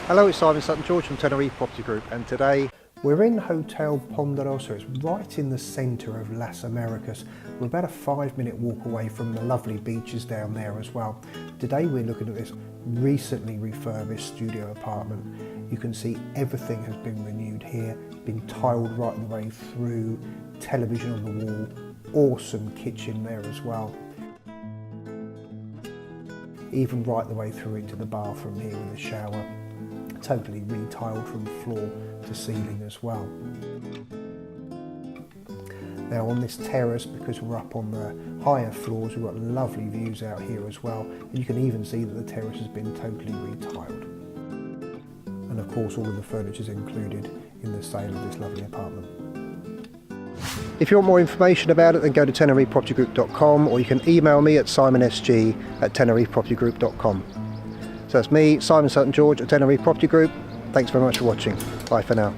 Hello, it's Simon Sutton George from Tenerife Property Group, and today we're in Hotel Ponderosa. It's right in the centre of Las Americas. We're about a 5-minute walk away from the lovely beaches down there as well. Today we're looking at this recently refurbished studio apartment. You can see everything has been renewed here, been tiled right the way through, television on the wall, awesome kitchen there as well. Even right the way through into the bathroom here with a shower. Totally retiled from floor to ceiling as well. Now on this terrace, because we're up on the higher floors, we've got lovely views out here as well. And you can even see that the terrace has been totally retiled. And of course all of the furniture is included in the sale of this lovely apartment. If you want more information about it, then go to tenerifepropertygroup.com, or you can email me at simonsg@tenerifepropertygroup.com. So that's me, Simon Sutton George at Tenerife Property Group. Thanks very much for watching. Bye for now.